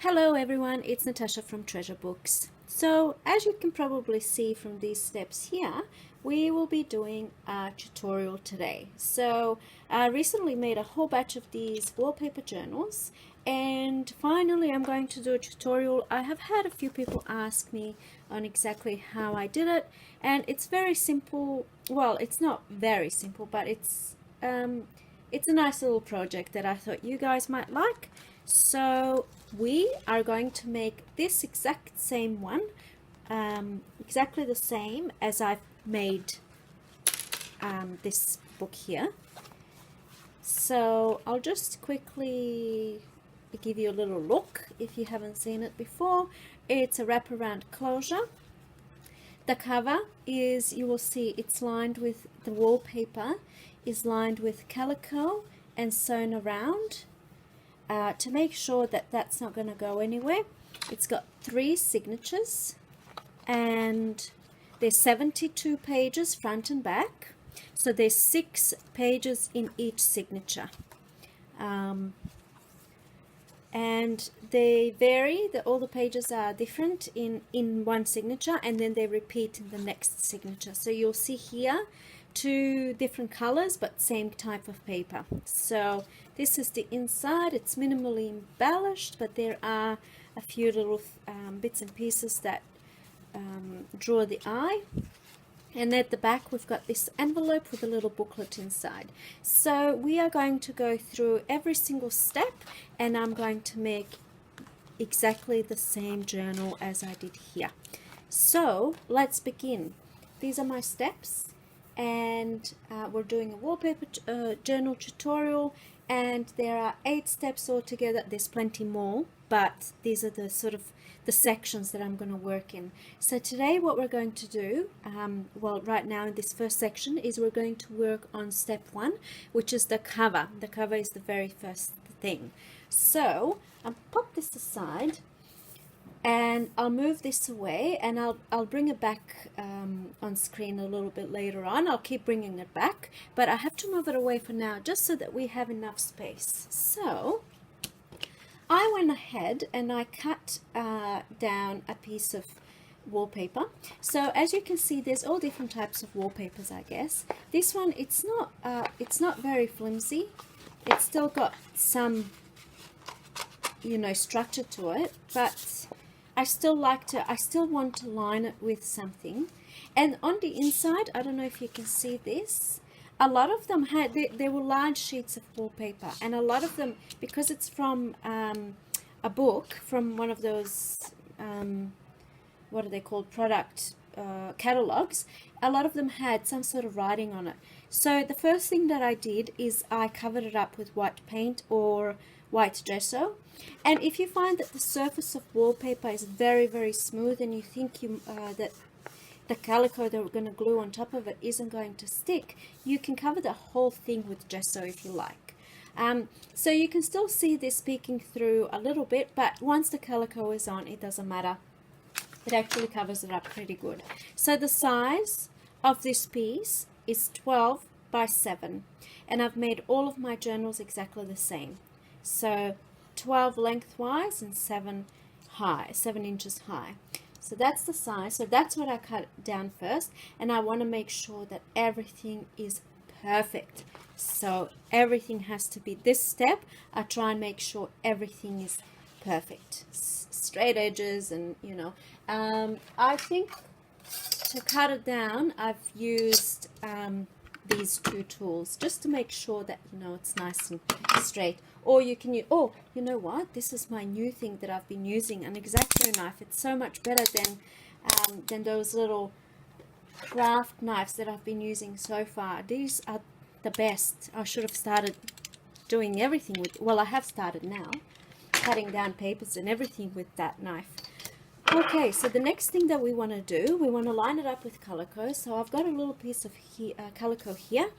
Hello everyone, it's Natasha from Treasure Books. So as you can probably see from these steps here, we will be doing a tutorial today. So I recently made a whole batch of these wallpaper journals, and finally I'm going to do a tutorial. I have had a few people ask me on exactly how I did it, and it's very simple. Well, it's not very simple, but it's a nice little project that I thought you guys might like. So we are going to make this exact same one, exactly the same as I've made this book here. So I'll just quickly give you a little look if you haven't seen it before. It's a wraparound closure. The cover is, you will see it's lined with, the wallpaper is lined with calico and sewn around to make sure that that's not going to go anywhere. It's got 3 signatures and there's 72 pages front and back. So there's 6 pages in each signature. And they vary, all the pages are different in one signature, and then they repeat in the next signature. So you'll see here 2 different colors but same type of paper. So this is the inside. It's minimally embellished, but there are a few little bits and pieces that draw the eye. And at the back we've got this envelope with a little booklet inside. So we are going to go through every single step, and I'm going to make exactly the same journal as I did here. So let's begin. These are my steps, and we're doing a wallpaper journal tutorial, and there are 8 steps altogether. There's plenty more, but these are the sort of the sections that I'm going to work in. So today what we're going to do, well, right now in this first section, is we're going to work on step 1, which is the cover. The cover is the very first thing. So I'll pop this aside and I'll move this away, and I'll bring it back on screen a little bit later on. I'll keep bringing it back, but I have to move it away for now just so that we have enough space. So I went ahead and I cut down a piece of wallpaper. So as you can see, there's all different types of wallpapers, I guess. This one, it's not very flimsy. It's still got some, you know, structure to it, but I still want to line it with something. And on the inside, I don't know if you can see this, a lot of them had, there were large sheets of wallpaper, and a lot of them, because it's from a book, from one of those, what are they called, product catalogs, a lot of them had some sort of writing on it. So the first thing that I did is I covered it up with white paint or white gesso. And if you find that the surface of wallpaper is very, very smooth, and you think that the calico that we're going to glue on top of it isn't going to stick, you can cover the whole thing with gesso if you like. So you can still see this peeking through a little bit, but once the calico is on, it doesn't matter. It actually covers it up pretty good. So the size of this piece is 12 by 7, and I've made all of my journals exactly the same. So 12 lengthwise and 7 inches high. So that's the size. So that's what I cut down first, and I want to make sure that everything is perfect. So everything has to be, this step, I try and make sure everything is perfect. Straight edges, and you know, I think to cut it down, I've used these 2 tools just to make sure that, you know, it's nice and straight. Or you can use, oh, you know what, this is my new thing that I've been using, an X-Acto knife. It's so much better than those little craft knives that I've been using so far. These are the best. I should have started doing everything with, well, I have started now, cutting down papers and everything with that knife. Okay, so the next thing that we want to do, we want to line it up with calico. So I've got a little piece of calico here.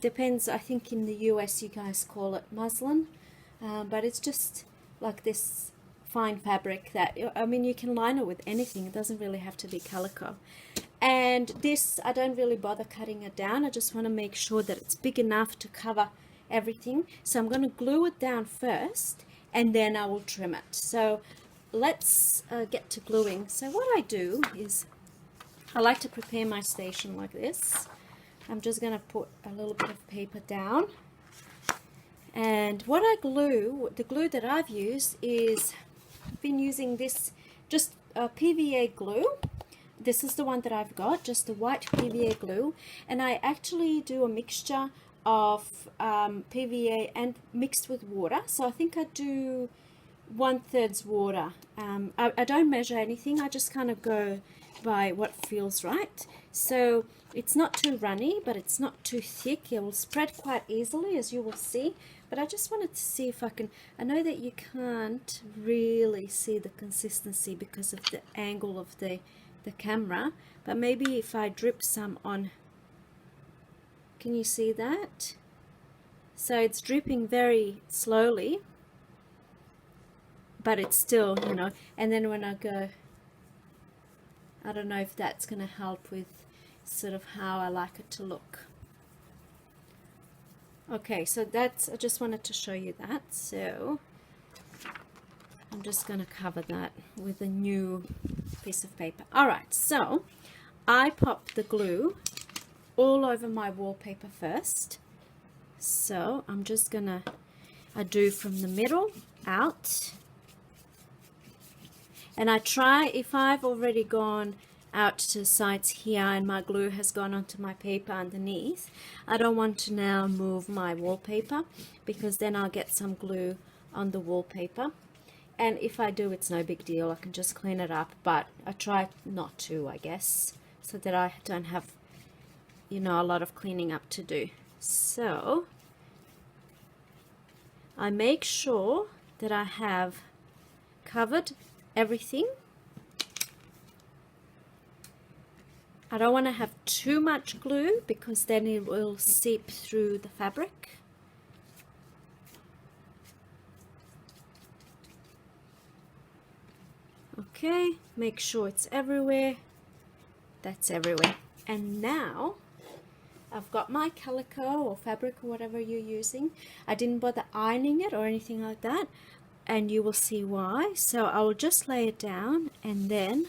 Depends, I think in the US you guys call it muslin, but it's just like this fine fabric that, I mean, you can line it with anything. It doesn't really have to be calico. And this, I don't really bother cutting it down. I just want to make sure that it's big enough to cover everything. So I'm going to glue it down first and then I will trim it. So let's get to gluing. So what I do is I like to prepare my station like this. I'm just going to put a little bit of paper down. And what I glue, the glue that I've used is, I've been using this, just PVA glue. This is the one that I've got, just the white PVA glue. And I actually do a mixture of PVA and mixed with water. So I think I do 1/3 water. I don't measure anything. I just kind of go by what feels right. So it's not too runny, but it's not too thick. It will spread quite easily, as you will see. But I just wanted to see if I can, I know that you can't really see the consistency because of the angle of the camera, but maybe if I drip some on, can you see that? So it's dripping very slowly, but it's still, you know, and then when I go, I don't know if that's going to help with sort of how I like it to look. Okay, so that's, I just wanted to show you that. So I'm just going to cover that with a new piece of paper. All right, so I popped the glue all over my wallpaper first. So I'm just going to, I do from the middle out. And I try, if I've already gone out to the sides here and my glue has gone onto my paper underneath, I don't want to now move my wallpaper because then I'll get some glue on the wallpaper. And if I do, it's no big deal. I can just clean it up, but I try not to, I guess, so that I don't have, you know, a lot of cleaning up to do. So I make sure that I have covered everything. I don't want to have too much glue because then it will seep through the fabric. Okay, make sure it's everywhere. That's everywhere. And now I've got my calico or fabric or whatever you're using. I didn't bother ironing it or anything like that, and you will see why. So I will just lay it down and then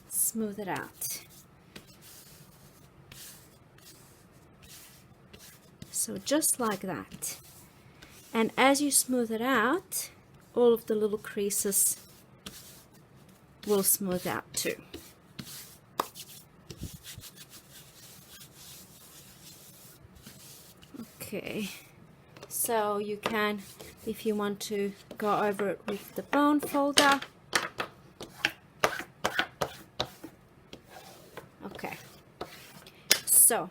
smooth it out. So just like that. And as you smooth it out, all of the little creases will smooth out too. Okay, so you can, if you want to, go over it with the bone folder. Okay, so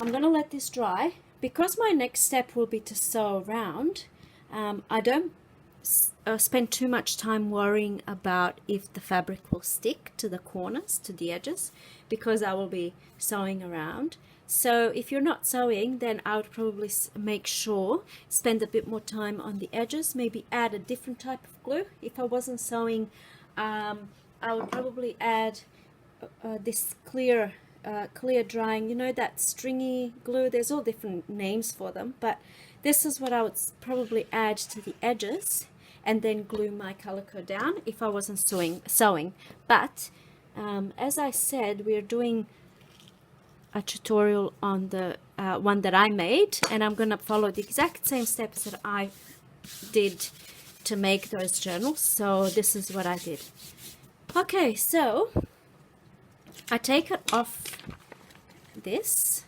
I'm gonna let this dry because my next step will be to sew around. I don't spend too much time worrying about if the fabric will stick to the corners, to the edges, because I will be sewing around. So if you're not sewing, then I would probably make sure, spend a bit more time on the edges, maybe add a different type of glue. If I wasn't sewing, I would probably add this clear drying, you know, that stringy glue. There's all different names for them, but this is what I would probably add to the edges and then glue my calico down if I wasn't sewing. But as I said, we're doing a tutorial on the one that I made, and I'm going to follow the exact same steps that I did to make those journals. So this is what I did. Okay, so I take it off this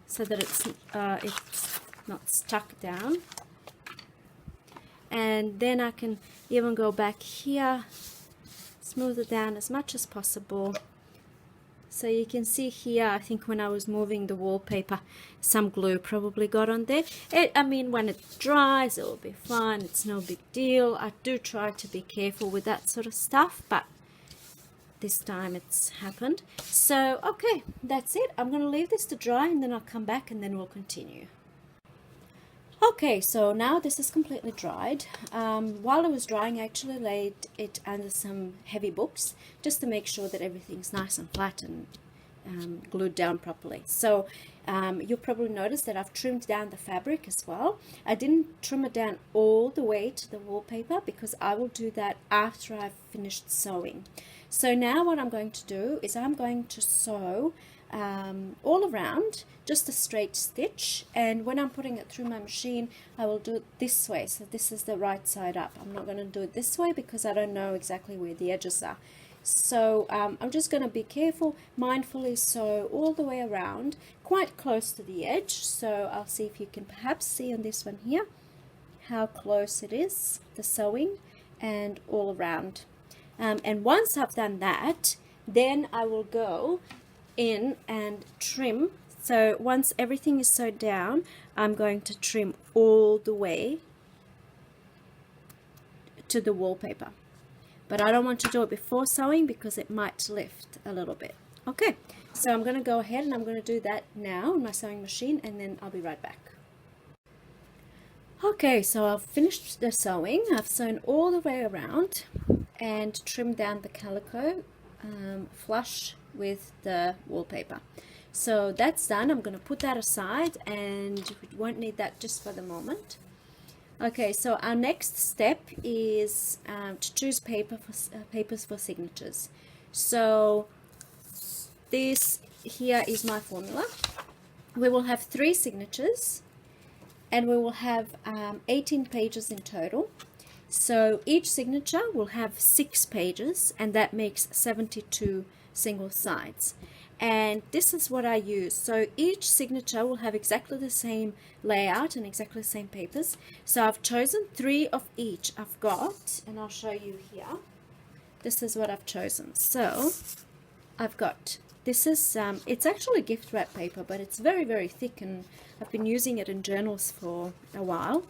so that it's not stuck down, and then I can even go back here, smooth it down as much as possible. So you can see here, I think when I was moving the wallpaper, some glue probably got on there. I mean, when it dries, it will be fine. It's no big deal. I do try to be careful with that sort of stuff, but this time it's happened. So, okay, that's it. I'm going to leave this to dry and then I'll come back and then we'll continue. Okay, so now this is completely dried. While it was drying, I actually laid it under some heavy books just to make sure that everything's nice and flat and glued down properly. So you'll probably notice that I've trimmed down the fabric as well. I didn't trim it down all the way to the wallpaper because I will do that after I've finished sewing. So now what I'm going to do is I'm going to sew all around, just a straight stitch, and when I'm putting it through my machine I will do it this way. So this is the right side up. I'm not going to do it this way because I don't know exactly where the edges are. So I'm just going to be careful, mindfully sew all the way around, quite close to the edge. So I'll see if you can perhaps see on this one here how close it is, the sewing, and all around. And once I've done that, then I will go in and trim. So once everything is sewed down, I'm going to trim all the way to the wallpaper. But I don't want to do it before sewing because it might lift a little bit. Okay, so I'm going to go ahead and I'm going to do that now on my sewing machine, and then I'll be right back. Okay, so I've finished the sewing. I've sewn all the way around and trimmed down the calico flush with the wallpaper. So that's done. I'm going to put that aside and we won't need that just for the moment. Okay, so our next step is to choose papers for signatures. So this here is my formula. We will have 3 signatures and we will have 18 pages in total. So each signature will have 6 pages and that makes 72 single sides. And this is what I use. So each signature will have exactly the same layout and exactly the same papers. So I've chosen 3 of each. I've got, and I'll show you here, this is what I've chosen. So I've got, this is, it's actually gift wrap paper, but it's very, very thick and I've been using it in journals for a while.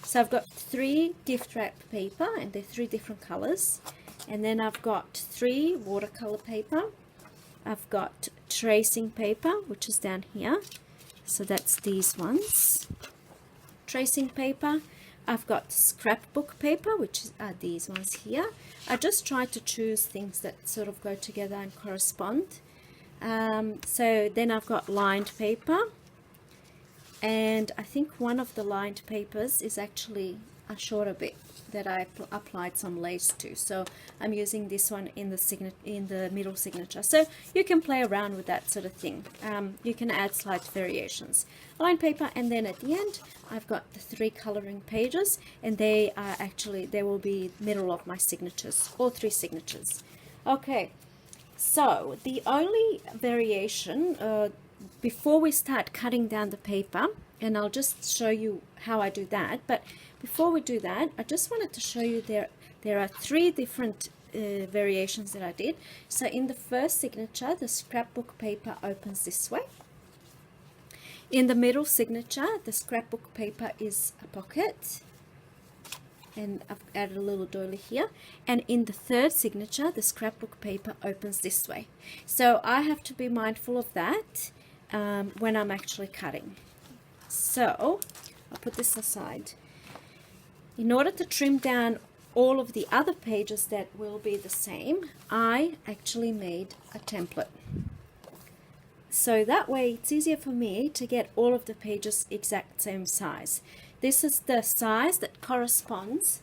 So I've got 3 gift wrap paper and they're 3 different colors. And then I've got 3 watercolor paper. I've got tracing paper, which is down here. So that's these ones. Tracing paper. I've got scrapbook paper, which are these ones here. I just try to choose things that sort of go together and correspond. So then I've got lined paper. And I think one of the lined papers is actually a shorter bit that I applied some lace to. So I'm using this one in the middle signature. So you can play around with that sort of thing. You can add slight variations. Lined paper, and then at the end I've got the 3 coloring pages, and they are actually, they will be middle of my signatures, all 3 signatures. Okay, so the only variation before we start cutting down the paper, and I'll just show you how I do that, but before we do that, I just wanted to show you there are 3 different variations that I did. So in the first signature, the scrapbook paper opens this way. In the middle signature, the scrapbook paper is a pocket, and I've added a little doily here. And in the third signature, the scrapbook paper opens this way. So I have to be mindful of that when I'm actually cutting. So I'll put this aside. In order to trim down all of the other pages that will be the same, I actually made a template. So that way it's easier for me to get all of the pages exact same size. This is the size that corresponds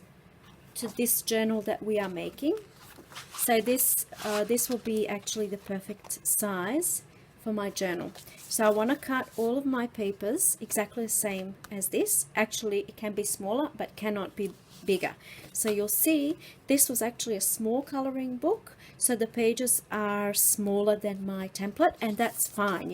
to this journal that we are making. So this will be actually the perfect size for my journal. So I want to cut all of my papers exactly the same as this. Actually, it can be smaller but cannot be bigger. So you'll see this was actually a small coloring book, so the pages are smaller than my template, and that's fine.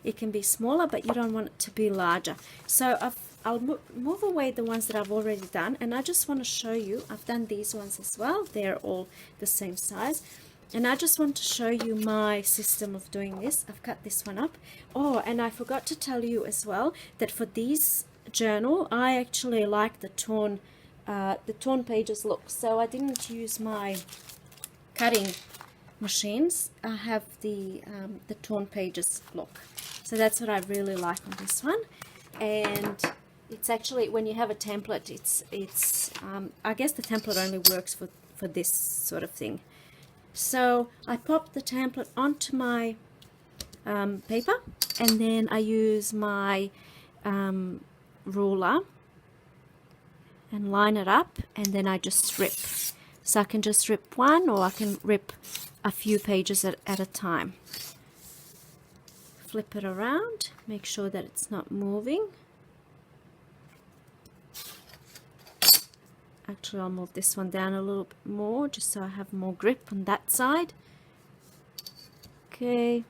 It can be smaller, but you don't want it to be larger. So I'll move away the ones that I've already done, and I just want to show you, I've done these ones as well. They're all the same size. And I just want to show you my system of doing this. I've cut this one up. Oh, and I forgot to tell you as well that for this journal, I actually like the torn pages look. So I didn't use my cutting machines. I have the torn pages look. So that's what I really like on this one. And it's actually, when you have a template, it's I guess the template only works for this sort of thing. So I popped the template onto my paper, and then I use my ruler and line it up, and then I just rip. So I can just rip one, or I can rip a few pages at a time. Flip it around, make sure that it's not moving. Actually, I'll move this one down a little bit more just so I have more grip on that side. Okay.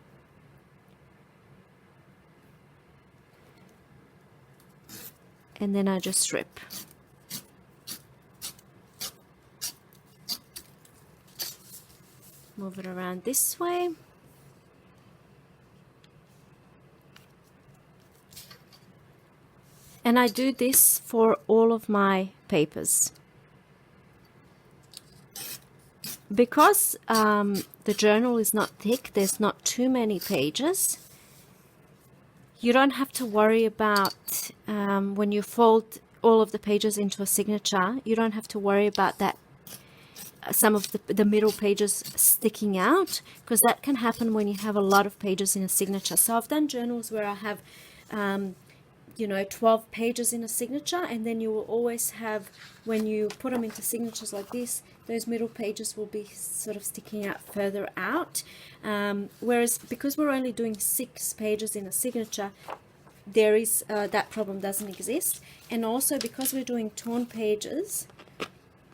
And then I just rip. Move it around this way. And I do this for all of my papers. Because the journal is not thick, there's not too many pages, you don't have to worry about when you fold all of the pages into a signature, you don't have to worry about that some of the middle pages sticking out, because that can happen when you have a lot of pages in a signature. So I've done journals where I have you know, 12 pages in a signature, and then you will always have, when you put them into signatures like this, those middle pages will be sort of sticking out further out. Whereas because we're only doing 6 pages in a signature, there is that problem doesn't exist. And also because we're doing torn pages,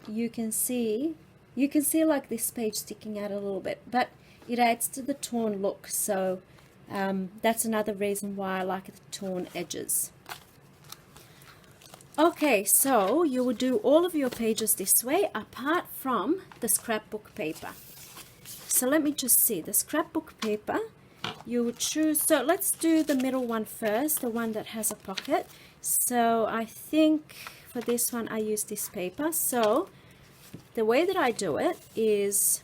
you can see like this page sticking out a little bit, but it adds to the torn look. So that's another reason why I like the torn edges. Okay, so you will do all of your pages this way, apart from the scrapbook paper. So let me just see, the scrapbook paper, you would choose, so let's do the middle one first, the one that has a pocket. So I think for this one I use this paper. So the way that I do it is,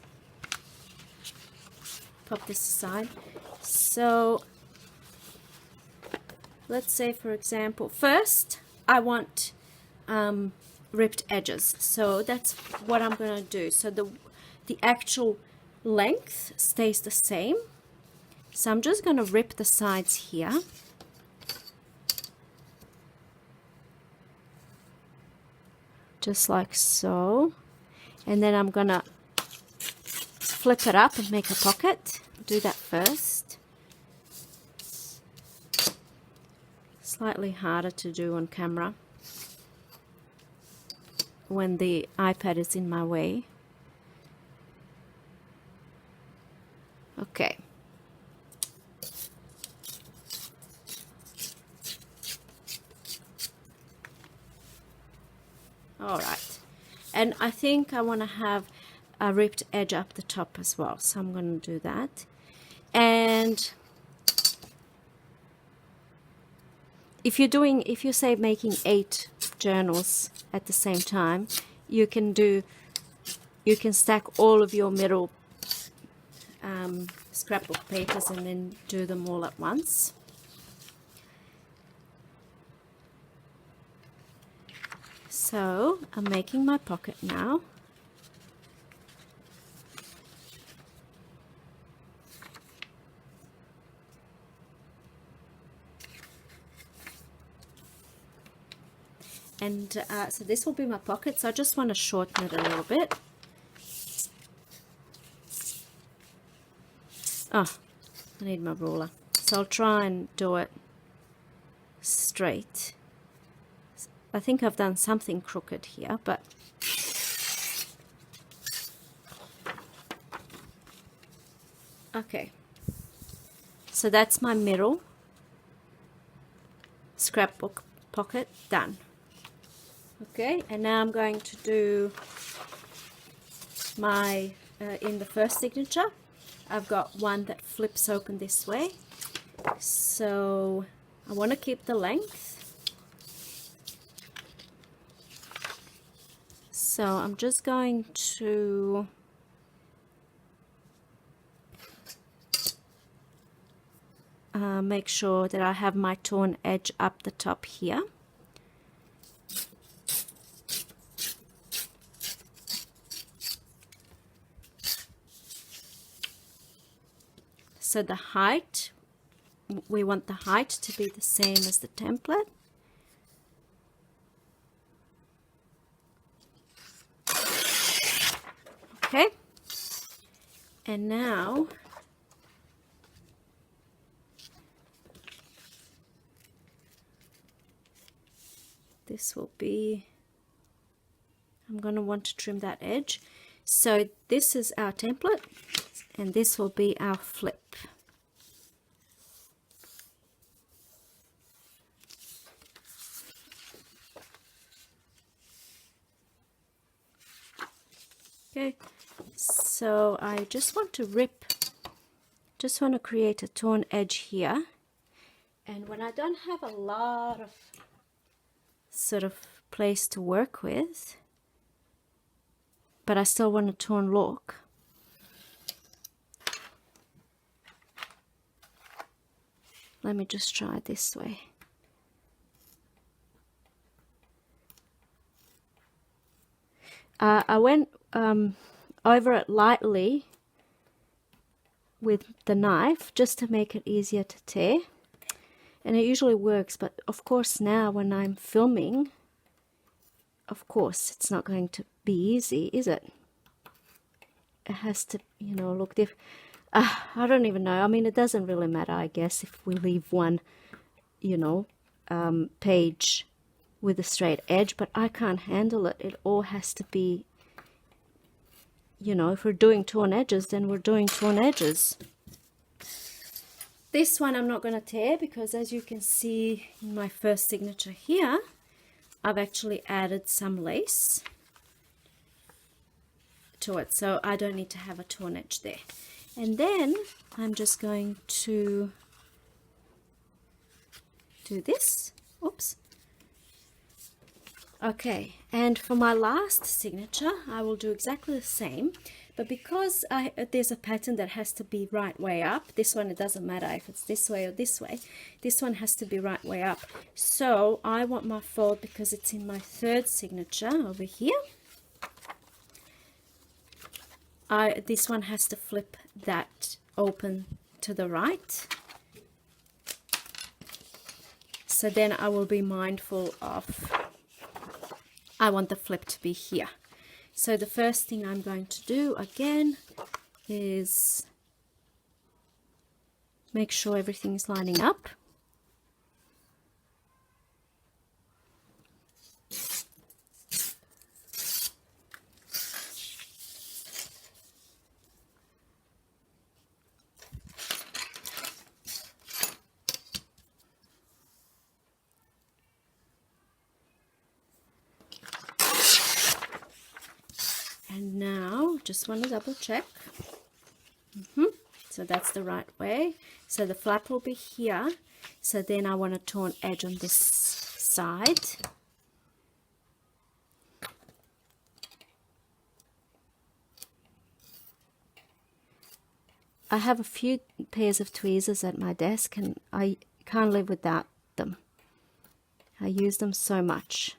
pop this aside. So let's say, for example, first I want ripped edges. So that's what I'm going to do. So the actual length stays the same. So I'm just going to rip the sides here. Just like so. And then I'm going to flip it up and make a pocket. Do that first. Slightly harder to do on camera when the iPad is in my way. Okay. All right. And I think I want to have a ripped edge up the top as well. So I'm going to do that. And if you're say making 8 journals at the same time, you can stack all of your middle scrapbook papers and then do them all at once. So I'm making my pocket now. And so this will be my pocket, so I just want to shorten it a little bit. Oh, I need my ruler. So I'll try and do it straight. I think I've done something crooked here, but okay. So that's my middle scrapbook pocket done. Okay, and now I'm going to do my, in the first signature, I've got one that flips open this way. So I want to keep the length. So I'm just going to make sure that I have my torn edge up the top here. So the height we want the height to be the same as the template. Okay, and now this will be, I'm going to want to trim that edge. So this is our template and this will be our flip. Okay, so I just want to create a torn edge here. And when I don't have a lot of sort of place to work with, but I still want a torn look, let me just try it this way. I went over it lightly with the knife just to make it easier to tear, and it usually works, but of course now when I'm filming, of course it's not going to be easy, is it? It has to, you know, look different. I don't even know. I mean, it doesn't really matter, I guess, if we leave one, you know, page with a straight edge, but I can't handle it. It all has to be, you know, if we're doing torn edges, then we're doing torn edges. This one I'm not going to tear because, as you can see in my first signature here, I've actually added some lace to it, so I don't need to have a torn edge there. And then I'm just going to do this. Oops. Okay, and for my last signature, I will do exactly the same, but because there's a pattern that has to be right way up, this one, it doesn't matter if it's this way or this way, this one has to be right way up. So I want my fold, because it's in my third signature over here, this one has to flip that open to the right. So then I will be mindful of, I want the flip to be here. So the first thing I'm going to do again is make sure everything's lining up. And now just want to double check. So that's the right way. So the flap will be here. So then I want a torn edge on this side. I have a few pairs of tweezers at my desk and I can't live without them. I use them so much.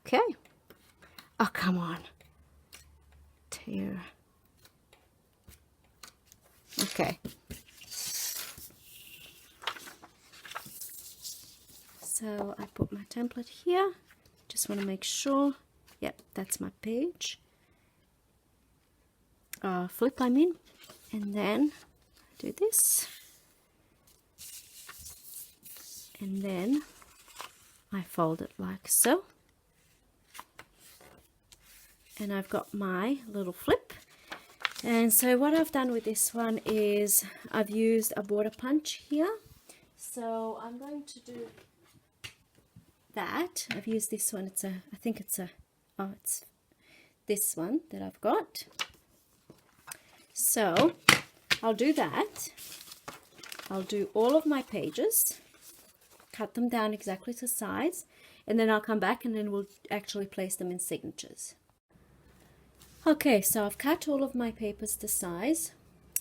Okay. Oh, come on. Tear. Okay. So I put my template here. Just want to make sure. Yep, that's my page. Flip, I mean. And then do this. And then I fold it like so. And I've got my little flip. And so what I've done with this one is I've used a border punch here. So I'm going to do that. I've used this one. It's it's this one that I've got. So I'll do that. I'll do all of my pages, cut them down exactly to size, and then I'll come back and then we'll actually place them in signatures. Okay, so I've cut all of my papers to size.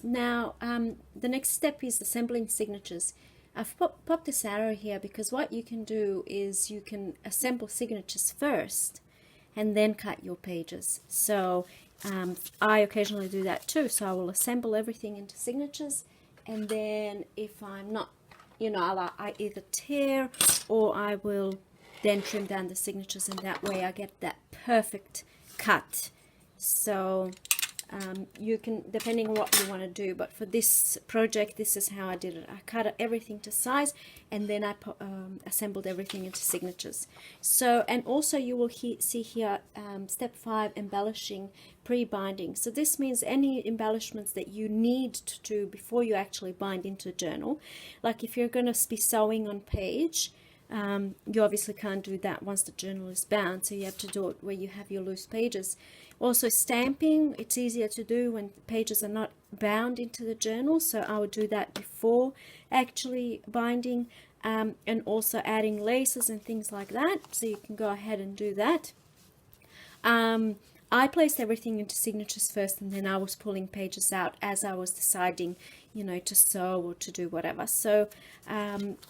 Now, the next step is assembling signatures. I've popped this arrow here because what you can do is you can assemble signatures first and then cut your pages. So I occasionally do that too. So I will assemble everything into signatures, and then if I'm not, you know, I either tear or I will then trim down the signatures, and that way I get that perfect cut. So you can, depending on what you want to do, but for this project, this is how I did it. I cut everything to size, and then I assembled everything into signatures. So, and also you will see here step 5, embellishing, pre-binding. So this means any embellishments that you need to do before you actually bind into a journal. Like if you're going to be sewing on page, you obviously can't do that once the journal is bound, so you have to do it where you have your loose pages. Also stamping, it's easier to do when pages are not bound into the journal, so I would do that before actually binding, and also adding laces and things like that, so you can go ahead and do that. I placed everything into signatures first, and then I was pulling pages out as I was deciding, you know, to sew or to do whatever. So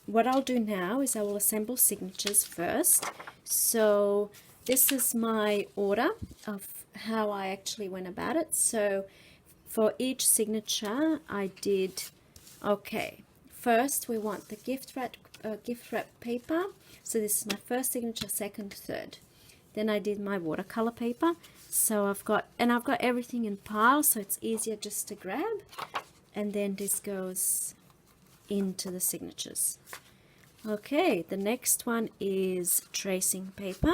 what I'll do now is I will assemble signatures first. So this is my order of how I actually went about it. So for each signature I did, okay, first we want the gift wrap paper. So this is my first signature, second, third. Then I did my watercolor paper. So I've got everything in piles, so it's easier just to grab. And then this goes into the signatures. Okay, the next one is tracing paper.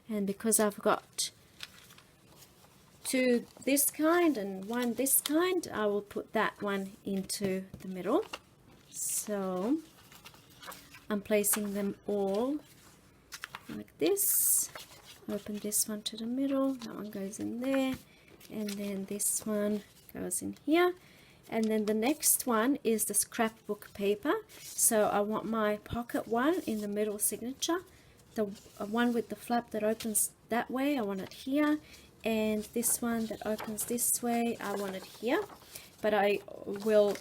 And because I've got 2 this kind and 1 this kind, I will put that one into the middle. So I'm placing them all like this. Open this one to the middle, that one goes in there, and then this one goes in here. And then the next one is the scrapbook paper. So I want my pocket one in the middle signature, the one with the flap that opens that way, I want it here, and this one that opens this way, I want it here. But I will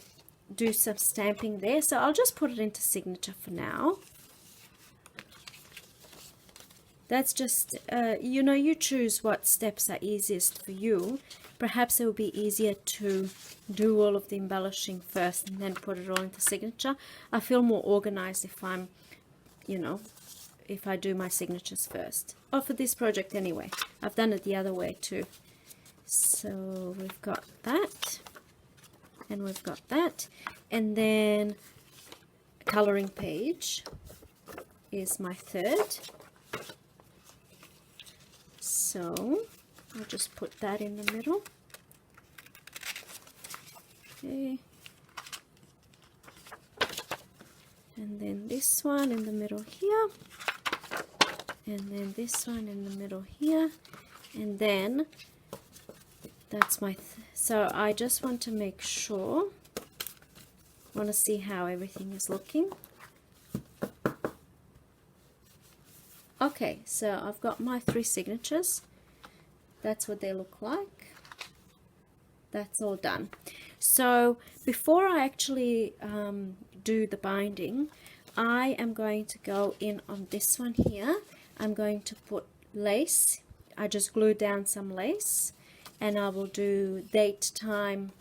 do some stamping there, so I'll just put it into signature for now. That's just, you know, you choose what steps are easiest for you. Perhaps it will be easier to do all of the embellishing first and then put it all into signature. I feel more organized if I'm, you know, if I do my signatures first. Or for this project anyway. I've done it the other way too. So we've got that. And we've got that. And then coloring page is my third. So I'll just put that in the middle. Okay. And then this one in the middle here. And then this one in the middle here. And then that's my, so I just want to make sure, want to see how everything is looking. Okay, so I've got my 3 signatures. That's what they look like. That's all done. So before I actually do the binding, I am going to go in on this one here. I'm going to put lace. I just glued down some lace, and I will do date, time,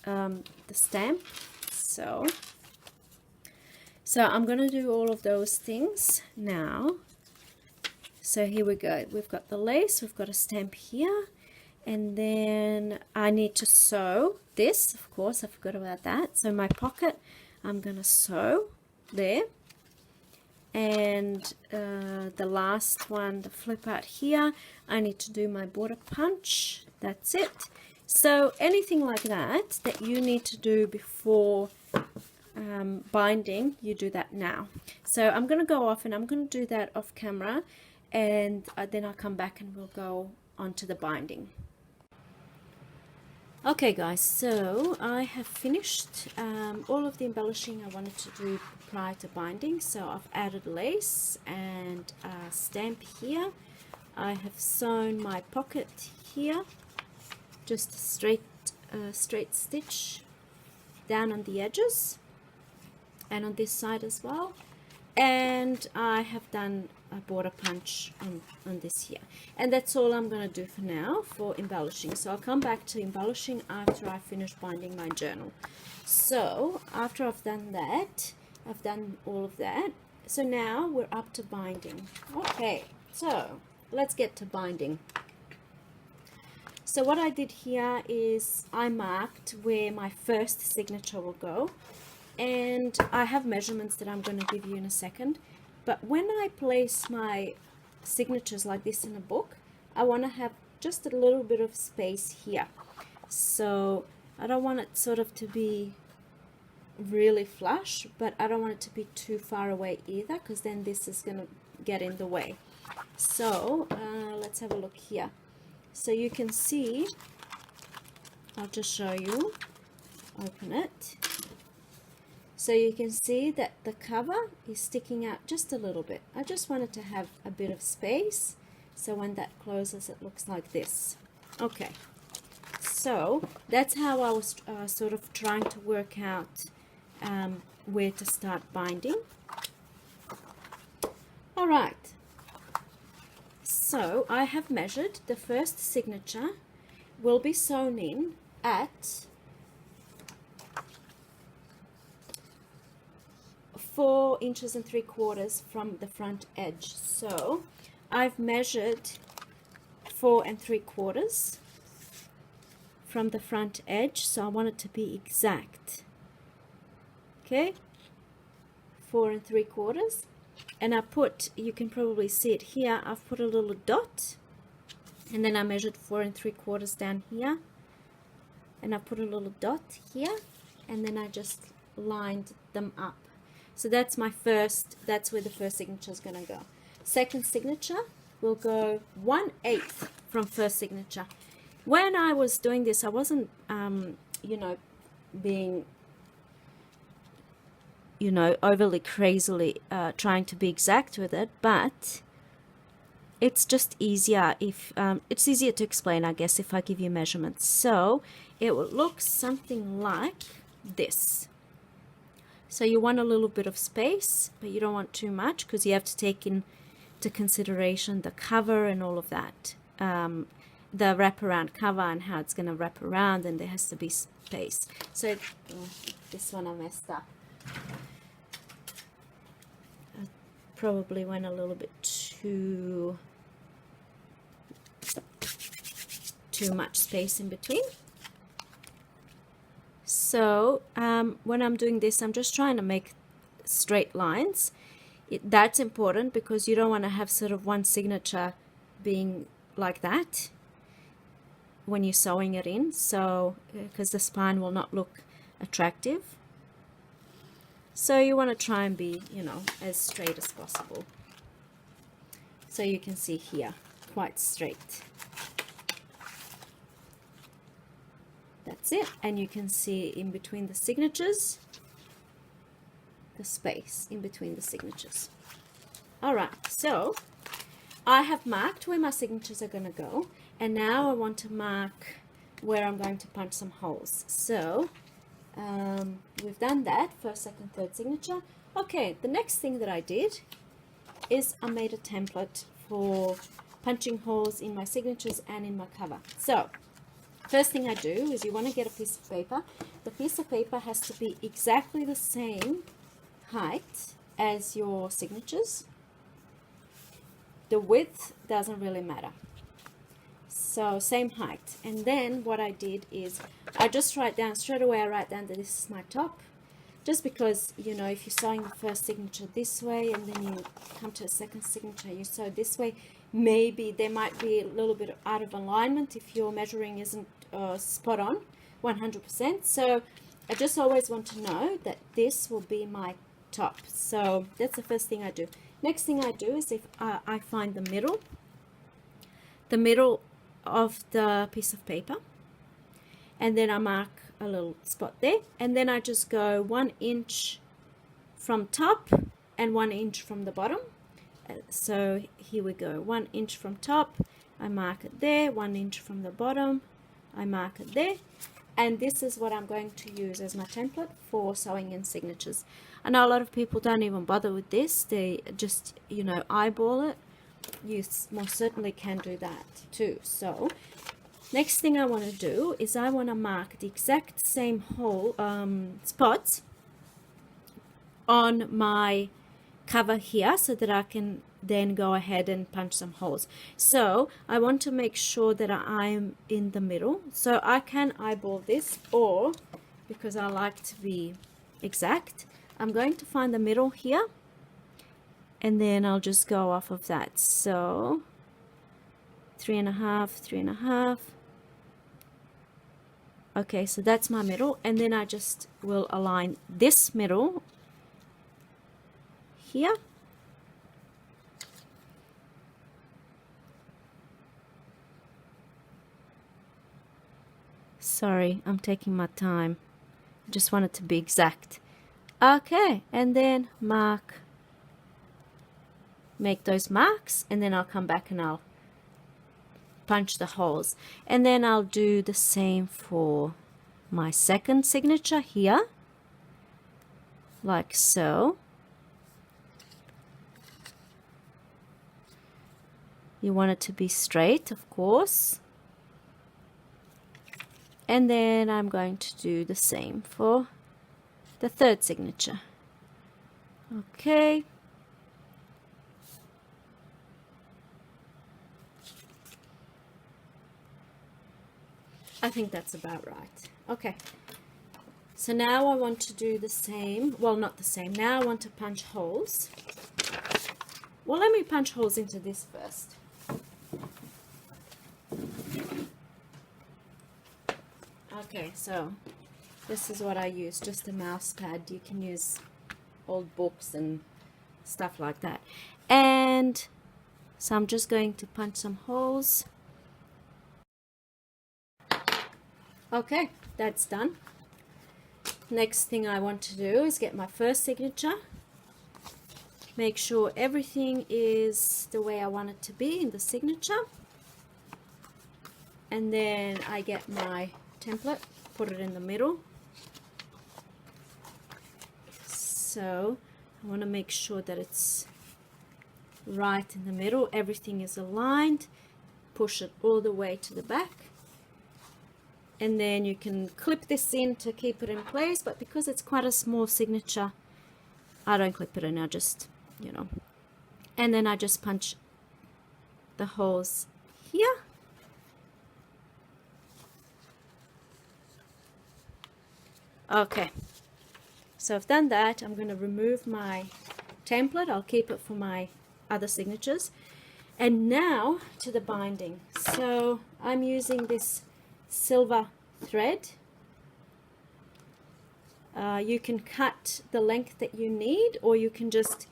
the stamp. So I'm going to do all of those things now. So here we go. We've got the lace, we've got a stamp here, and then I need to sew this, of course, I forgot about that. So my pocket, I'm going to sew there. And the last one, the flip out here, I need to do my border punch. That's it. So anything like that you need to do before binding, you do that now. So I'm going to go off and I'm going to do that off camera, and then I'll come back and we'll go on to the binding. Okay guys, so I have finished all of the embellishing I wanted to do prior to binding. So I've added lace and a stamp here. I have sewn my pocket here, just a straight stitch down on the edges and on this side as well. and I have done a border punch on this here, and that's all I'm going to do for now for embellishing. So I'll come back to embellishing after I finish binding my journal. So after I've done that, I've done all of that, so now we're up to binding. Okay, so let's get to binding. So what I did here is I marked where my first signature will go, and I have measurements that I'm going to give you in a second. But when I place my signatures like this in a book, I want to have just a little bit of space here. So I don't want it sort of to be really flush, but I don't want it to be too far away either, because then this is going to get in the way. So let's have a look here. So you can see, I'll just show you, open it. So you can see that the cover is sticking out just a little bit. I just wanted to have a bit of space, so when that closes it looks like this. Okay, so that's how I was sort of trying to work out where to start binding. All right, so I have measured the first signature will be sewn in at 4 inches and 3/4 from the front edge. So I've measured 4 3/4 from the front edge, so I want it to be exact. Okay, 4 3/4, and I put, you can probably see it here, I've put a little dot, and then I measured 4 3/4 down here, and I put a little dot here, and then I just lined them up. So that's my first, that's where the first signature is going to go. Second signature will go 1/8 from first signature. When I was doing this, I wasn't, you know, being, you know, overly crazily trying to be exact with it, but it's just easier if, it's easier to explain, I guess, if I give you measurements. So it will look something like this. So you want a little bit of space, but you don't want too much, because you have to take into consideration the cover and all of that. The wraparound cover and how it's going to wrap around, and there has to be space. So this one I messed up. I probably went a little bit too much space in between. So when I'm doing this, I'm just trying to make straight lines. That's important, because you don't want to have sort of one signature being like that when you're sewing it in, so because the spine will not look attractive. So you want to try and be, you know, as straight as possible. So you can see here, quite straight. That's it, and you can see in between the signatures, the space in between the signatures. All right, so I have marked where my signatures are going to go, and now I want to mark where I'm going to punch some holes. So we've done that, first, second, third signature. Okay, the next thing that I did is I made a template for punching holes in my signatures and in my cover. So first thing I do is you want to get a piece of paper. The piece of paper has to be exactly the same height as your signatures. The width doesn't really matter. So same height. And then what I did is I just write down, straight away I write down that this is my top. Just because, you know, if you're sewing the first signature this way and then you come to a second signature, you sew this way, maybe there might be a little bit out of alignment if your measuring isn't spot on 100%. So I just always want to know that this will be my top. So that's the first thing I do. Next thing I do is if I find the middle of the piece of paper, and then I mark a little spot there, and then I just go 1 inch from top and 1 inch from the bottom. So here we go, 1 inch from top, I mark it there, 1 inch from the bottom, I mark it there, And this is what I'm going to use as my template for sewing in signatures. I know a lot of people don't even bother with this. They just, you know, eyeball it. You most certainly can do that too. So next thing I want to do is I want to mark the exact same hole spots on my cover here so that I can then go ahead and punch some holes. So I want to make sure that I'm in the middle. So I can eyeball this, or because I like to be exact, I'm going to find the middle here, and then I'll just go off of that. So 3.5, 3.5. Okay, so that's my middle, and then I just will align this middle here. Sorry, I'm taking my time. I just want it to be exact. Okay, and then make those marks, and then I'll come back and I'll punch the holes. And then I'll do the same for my second signature here, like so. You want it to be straight, of course. And then I'm going to do the same for the third signature. Okay. I think that's about right. Okay. So now I want to do the same. Well, not the same. Now I want to punch holes. Well, let me punch holes into this first. Okay, so this is what I use, just a mouse pad. You can use old books and stuff like that. And so I'm just going to punch some holes. Okay, that's done. Next thing I want to do is get my first signature. Make sure everything is the way I want it to be in the signature. And then I get my template, put it in the middle. So I want to make sure that it's right in the middle, everything is aligned. Push it all the way to the back, and then you can clip this in to keep it in place, but because it's quite a small signature, I don't clip it in, I just, you know, and then I just punch the holes here. Okay, so I've done that. I'm going to remove my template. I'll keep it for my other signatures. And now to the binding. So I'm using this silver thread. You can cut the length that you need, or you can just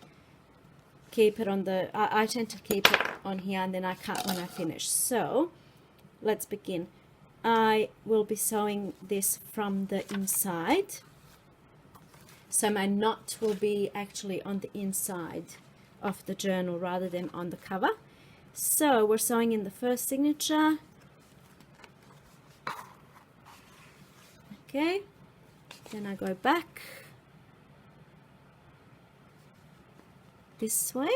keep it on the, I tend to keep it on here and then I cut when I finish. So let's begin. I will be sewing this from the inside, so my knot will be actually on the inside of the journal rather than on the cover. So we're sewing in the first signature. Okay, then I go back this way.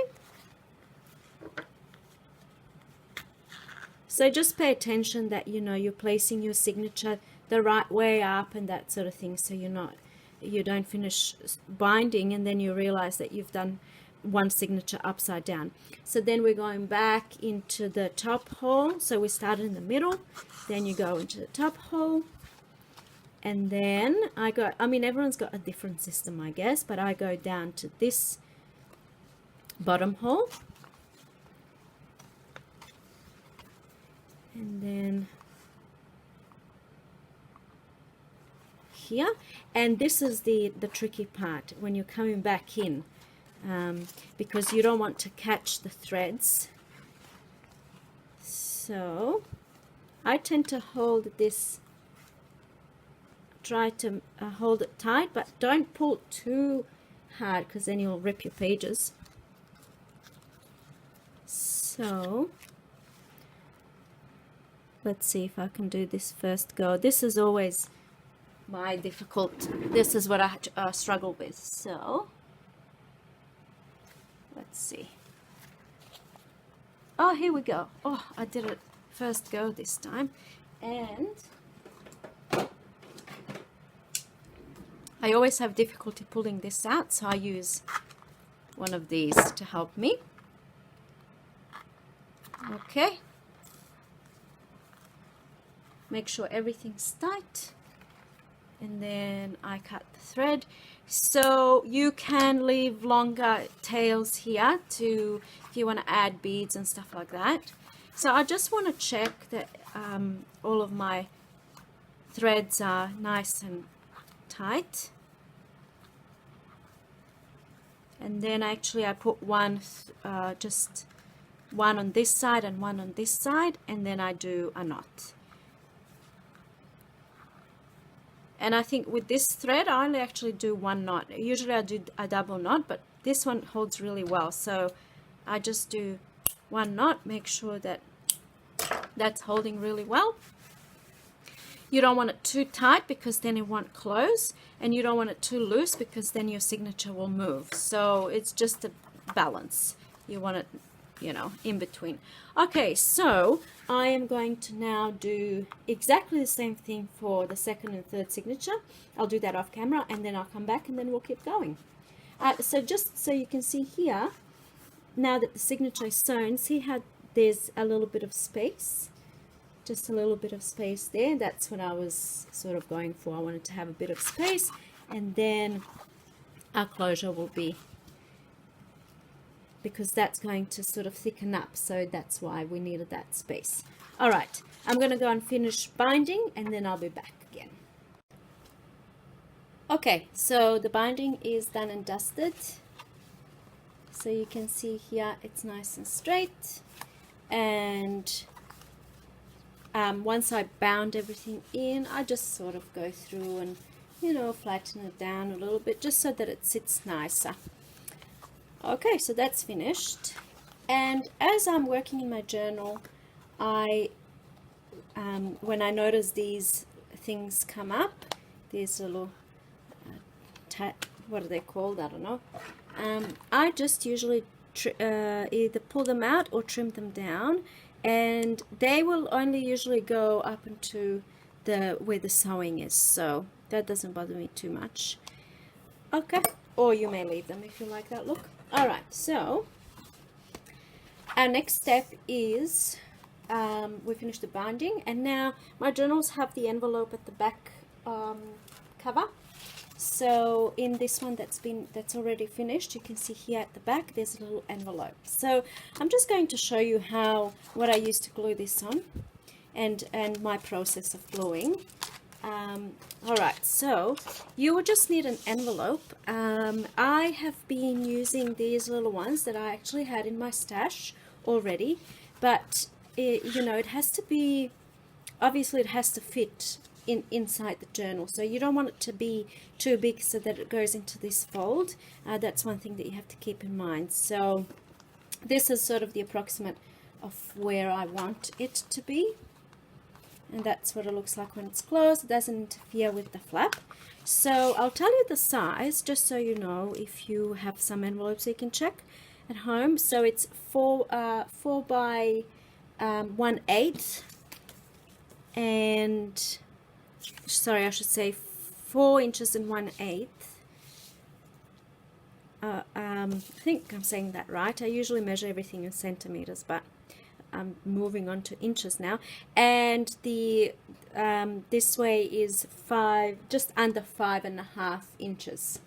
So just pay attention that, you know, you're placing your signature the right way up and that sort of thing, so you don't finish binding and then you realize that you've done one signature upside down. So then we're going back into the top hole. So we started in the middle, then you go into the top hole, and then I mean everyone's got a different system, I guess, but I go down to this bottom hole. And then here, and this is the tricky part when you're coming back in, because you don't want to catch the threads. So I tend to hold this, try to hold it tight, but don't pull too hard because then you'll rip your pages. So let's see if I can do this first go. This is always my difficult, this is what I struggle with. So let's see. Oh, here we go. Oh, I did it first go this time, and I always have difficulty pulling this out, so I use one of these to help me. Okay, make sure everything's tight, and then I cut the thread. So you can leave longer tails here to, if you want to add beads and stuff like that. So I just want to check that all of my threads are nice and tight. And then actually I put one, just one on this side and one on this side, and then I do a knot. And I think with this thread I only actually do one knot. Usually I do a double knot, but this one holds really well, so I just do one knot, make sure that that's holding really well. You don't want it too tight because then it won't close, and you don't want it too loose because then your signature will move. So it's just a balance. You want it, you know, in between. Okay, so I am going to now do exactly the same thing for the second and third signature. I'll do that off camera, and then I'll come back and then we'll keep going. So just so you can see here, now that the signature is sewn, see how there's a little bit of space? Just a little bit of space there. That's what I was sort of going for. I wanted to have a bit of space, and then our closure will be, because that's going to sort of thicken up, so that's why we needed that space. All right, I'm going to go and finish binding, and then I'll be back again. Okay, so the binding is done and dusted. So you can see here it's nice and straight, and once I bound everything in, I just sort of go through and, you know, flatten it down a little bit just so that it sits nicer. Okay, so that's finished. And as I'm working in my journal, I when I notice these things come up, these little what are they called? I don't know. I just usually either pull them out or trim them down, and they will only usually go up into the where the sewing is, so that doesn't bother me too much. Okay, or you may leave them if you like that look. All right, so our next step is we finished the binding, and now my journals have the envelope at the back cover. So in this one that's already finished, you can see here at the back there's a little envelope. So I'm just going to show you what I used to glue this on, and my process of gluing. All right, so you will just need an envelope. I have been using these little ones that I actually had in my stash already, but you know, it has to be, obviously it has to fit inside the journal, so you don't want it to be too big so that it goes into this fold. That's one thing that you have to keep in mind. So this is sort of the approximate of where I want it to be, and that's what it looks like when it's closed. It doesn't interfere with the flap. So I'll tell you the size just so you know, if you have some envelopes you can check at home. So it's 4 by 1/8, and sorry, I should say 4 inches and 1/8. I think I'm saying that right. I usually measure everything in centimeters, but I'm moving on to inches now. And the this way is just under 5.5 inches.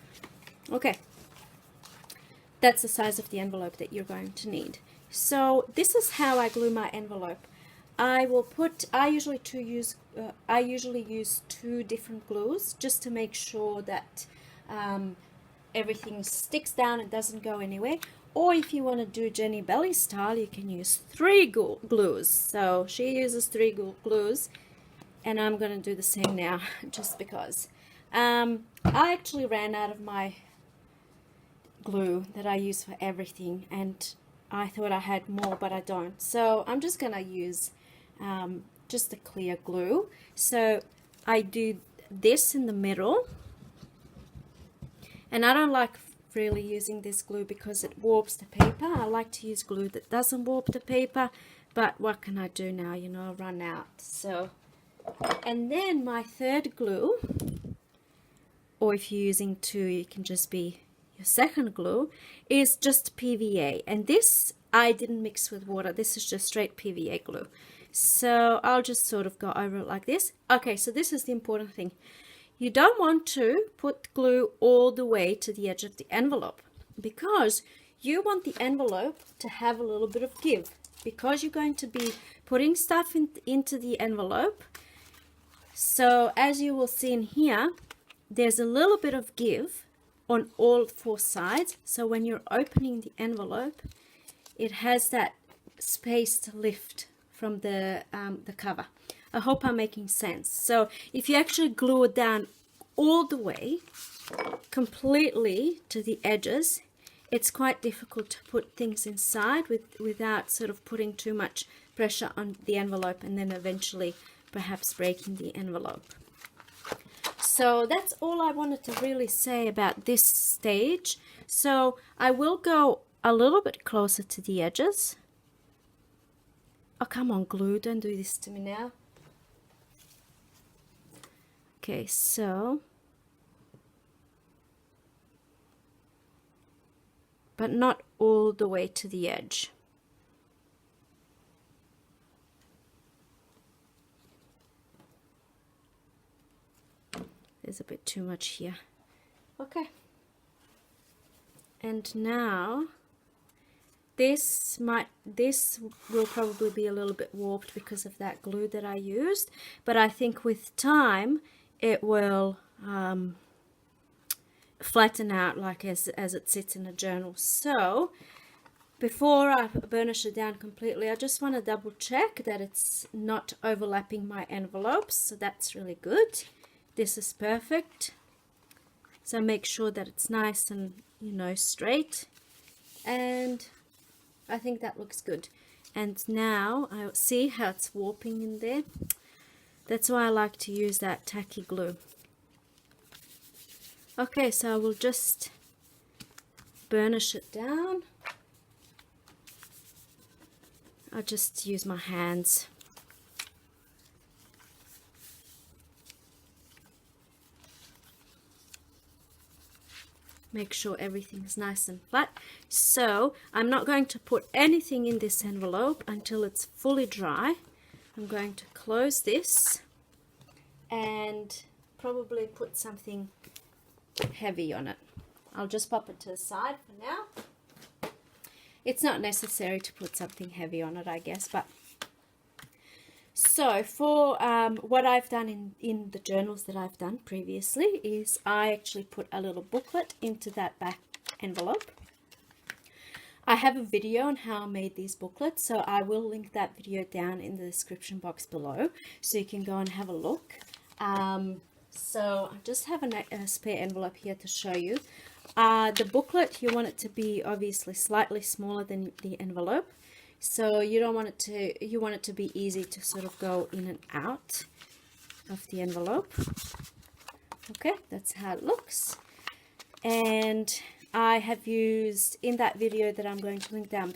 Okay, that's the size of the envelope that you're going to need. So this is how I glue my envelope. I usually use 2 different glues just to make sure that everything sticks down and doesn't go anywhere. Or if you want to do Jenny Belly style, you can use 3 glues. So she uses 3 glues, and I'm going to do the same now just because. I actually ran out of my glue that I use for everything, and I thought I had more, but I don't. So I'm just going to use just a clear glue. So I do this in the middle, and I don't like really using this glue because it warps the paper. I like to use glue that doesn't warp the paper, but what can I do now, you know, run out. So, and then my third glue, or if you're using two, it can just be your second glue, is just PVA, and this I didn't mix with water. This is just straight PVA glue. So I'll just sort of go over it like this. Okay, so this is the important thing. You don't want to put glue all the way to the edge of the envelope, because you want the envelope to have a little bit of give, because you're going to be putting stuff into the envelope. So as you will see in here, there's a little bit of give on all four sides. So when you're opening the envelope, it has that space to lift from the cover. I hope I'm making sense. So if you actually glue it down all the way completely to the edges, it's quite difficult to put things inside without sort of putting too much pressure on the envelope and then eventually perhaps breaking the envelope. So that's all I wanted to really say about this stage. So I will go a little bit closer to the edges. Oh, come on, glue, don't do this to me now. Okay, so, but not all the way to the edge. There's a bit too much here. Okay. And now this will probably be a little bit warped because of that glue that I used, but I think with time it will flatten out like as it sits in a journal. So before I burnish it down completely, I just want to double check that it's not overlapping my envelopes. So that's really good. This is perfect. So make sure that it's nice and, you know, straight. And I think that looks good. And now I see how it's warping in there. That's why I like to use that tacky glue. Okay, so I will just burnish it down. I'll just use my hands. Make sure everything's nice and flat. So I'm not going to put anything in this envelope until it's fully dry. I'm going to close this and probably put something heavy on it. I'll just pop it to the side for now. It's not necessary to put something heavy on it, I guess, but so for what I've done in the journals that I've done previously is I actually put a little booklet into that back envelope. I have a video on how I made these booklets, so I will link that video down in the description box below so you can go and have a look. So I just have a spare envelope here to show you. The booklet, you want it to be obviously slightly smaller than the envelope. So you don't want it to, you want it to be easy to sort of go in and out of the envelope. Okay, that's how it looks. And I have used, in that video that I'm going to link down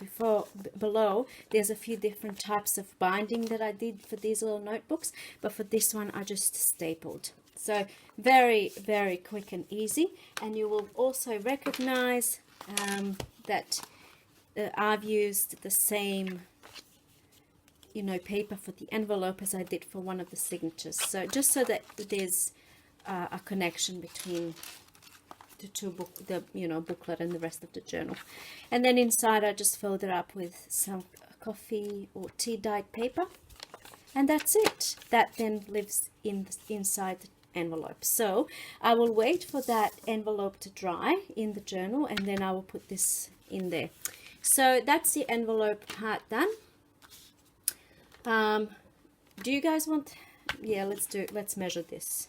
below, there's a few different types of binding that I did for these little notebooks, but for this one I just stapled. So very, very quick and easy. And you will also recognize that I've used the same, you know, paper for the envelope as I did for one of the signatures. So just so that there's a connection between the two booklet and the rest of the journal. And then inside I just filled it up with some coffee or tea dyed paper, and that's it. That then lives inside the envelope. So I will wait for that envelope to dry in the journal, and then I will put this in there. So that's the envelope part done. Do you guys want, yeah, let's measure this.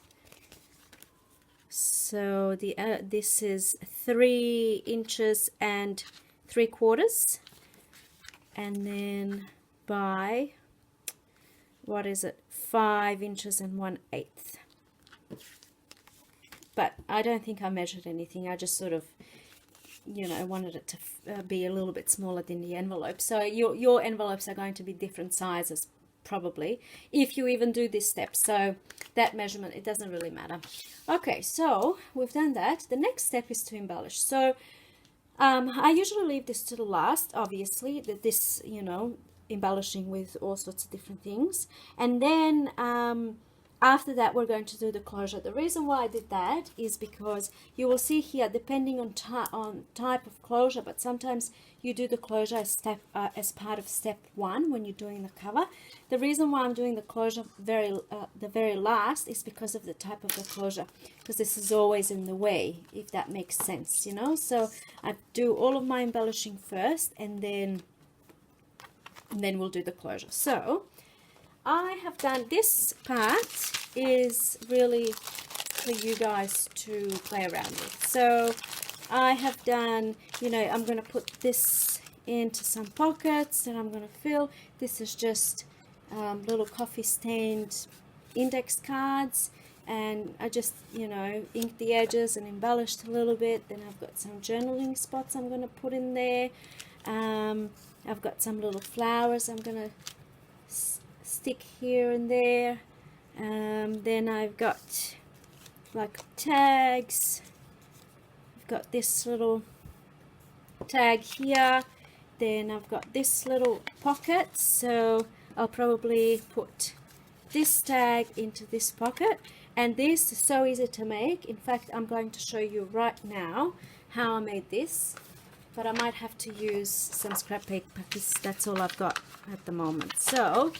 So this is 3 inches and 3/4, and then by, what is it, 5 inches and 1/8. but I don't think I measured anything. I just sort of, you know, wanted it to be a little bit smaller than the envelope. So your envelopes are going to be different sizes probably, if you even do this step. So that measurement, it doesn't really matter. Okay, so we've done that. The next step is to embellish. So I usually leave this to the last, obviously, this, you know, embellishing with all sorts of different things. And then after that, we're going to do the closure. The reason why I did that is because you will see here, depending on type of closure, but sometimes you do the closure as part of step 1 when you're doing the cover. The reason why I'm doing the closure the very last is because of the type of the closure, because this is always in the way, if that makes sense, you know. So I do all of my embellishing first, and then we'll do the closure. So I have done this part, is really for you guys to play around with. So I have done, you know, I'm going to put this into some pockets that I'm going to fill. This is just little coffee stained index cards, and I just, you know, inked the edges and embellished a little bit. Then I've got some journaling spots I'm going to put in there. I've got some little flowers I'm going to stick here and there. Then I've got like tags. I've got this little tag here. Then I've got this little pocket, so I'll probably put this tag into this pocket. And this is so easy to make. In fact, I'm going to show you right now how I made this, but I might have to use some scrap paper because that's all I've got at the moment. So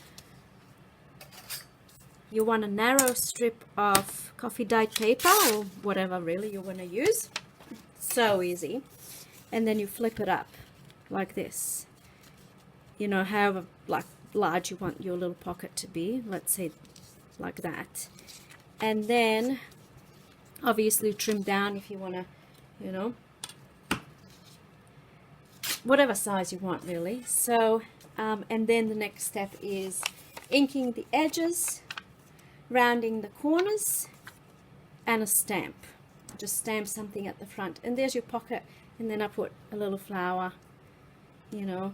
you want a narrow strip of coffee dyed paper, or whatever really you want to use. So easy. And then you flip it up like this, you know, however like large you want your little pocket to be, let's say like that. And then obviously trim down if you want to, you know, whatever size you want really. So and then the next step is inking the edges, rounding the corners, and a stamp. Just stamp something at the front, and there's your pocket. And then I put a little flower, you know,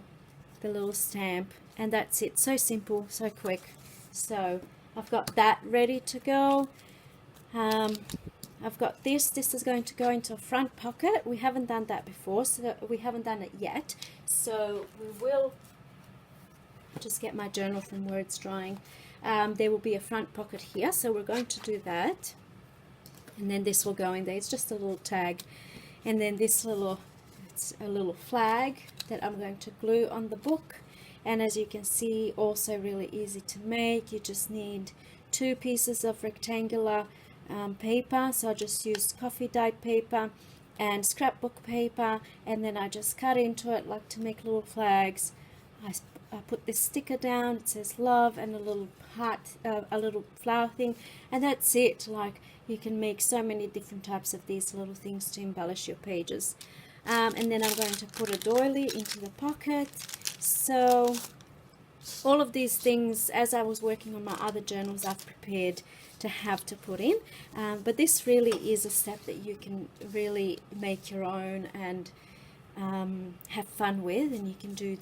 the little stamp, and that's it. So simple, so quick. So I've got that ready to go. I've got this is going to go into a front pocket. We haven't done that before, so we haven't done it yet, so we will just get my journal from where it's drying. There will be a front pocket here, so we're going to do that, and then this will go in there. It's just a little tag, and then this little, it's a little flag that I'm going to glue on the book. And as you can see, also really easy to make. You just need 2 pieces of rectangular paper. So I just used coffee dyed paper and scrapbook paper, and then I just cut into it like to make little flags. I put this sticker down, it says love, and a little heart, a little flower thing, and that's it. Like, you can make so many different types of these little things to embellish your pages. And then I'm going to put a doily into the pocket. So all of these things, as I was working on my other journals, I've prepared to have to put in, but this really is a step that you can really make your own and have fun with, and you can do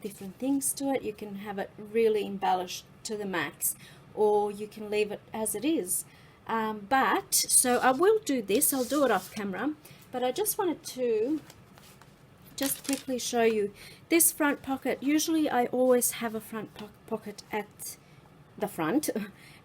different things to it. You can have it really embellished to the max, or you can leave it as it is. But so I will do this, I'll do it off camera, but I just wanted to just quickly show you this front pocket. Usually I always have a front pocket at the front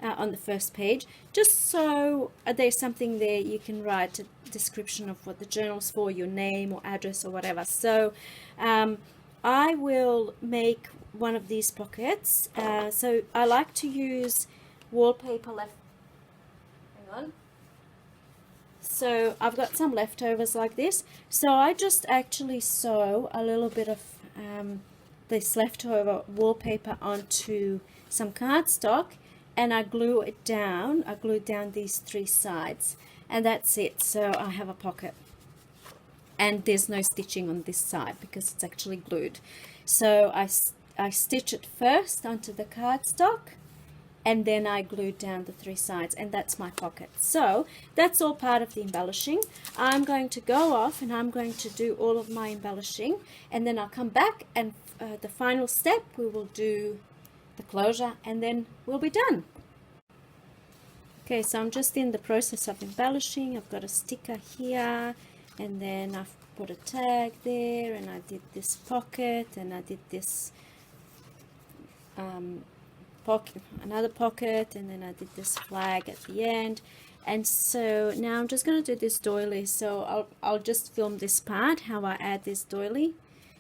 on the first page, just so there's something there you can write a description of what the journal's for, your name or address or whatever. So I will make one of these pockets. So I like to use wallpaper left. Hang on. So I've got some leftovers like this, so I just actually sew a little bit of this leftover wallpaper onto some cardstock, and I glue it down. I glue down these 3 sides, and that's it. So I have a pocket, and there's no stitching on this side because it's actually glued. So I stitch it first onto the cardstock, and then I glued down the 3 sides, and that's my pocket. So that's all part of the embellishing. I'm going to go off and I'm going to do all of my embellishing, and then I'll come back, and the final step we will do the closure, and then we'll be done. Okay, so I'm just in the process of embellishing. I've got a sticker here, and then I've put a tag there, and I did this pocket, and I did this pocket, another pocket, and then I did this flag at the end. And so now I'm just going to do this doily. So I'll just film this part, how I add this doily.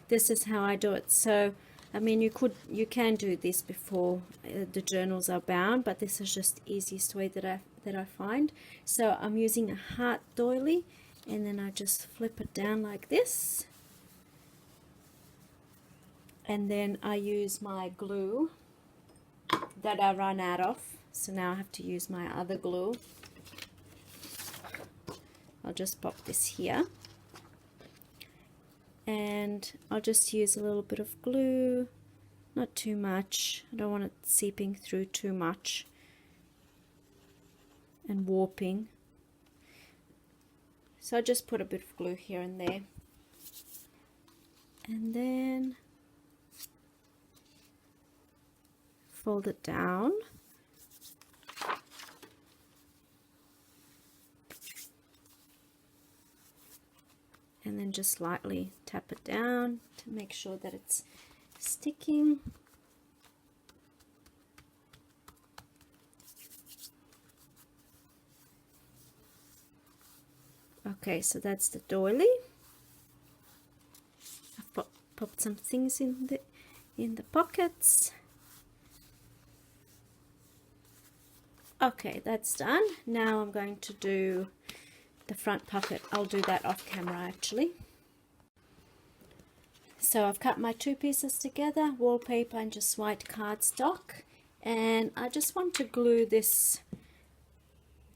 This is how I do it. So I mean, you can do this before the journals are bound, but this is just the easiest way that I find. So I'm using a heart doily, and then I just flip it down like this, and then I use my glue that I run out of. So now I have to use my other glue. I'll just pop this here, and I'll just use a little bit of glue, not too much. I don't want it seeping through too much and warping. So I just put a bit of glue here and there, and then fold it down. And then just lightly tap it down to make sure that it's sticking. Okay, so that's the doily. I've popped some things in the pockets. Okay, that's done. Now I'm going to do the front pocket. I'll do that off camera actually. So I've cut my 2 pieces together, wallpaper and just white cardstock, and I just want to glue this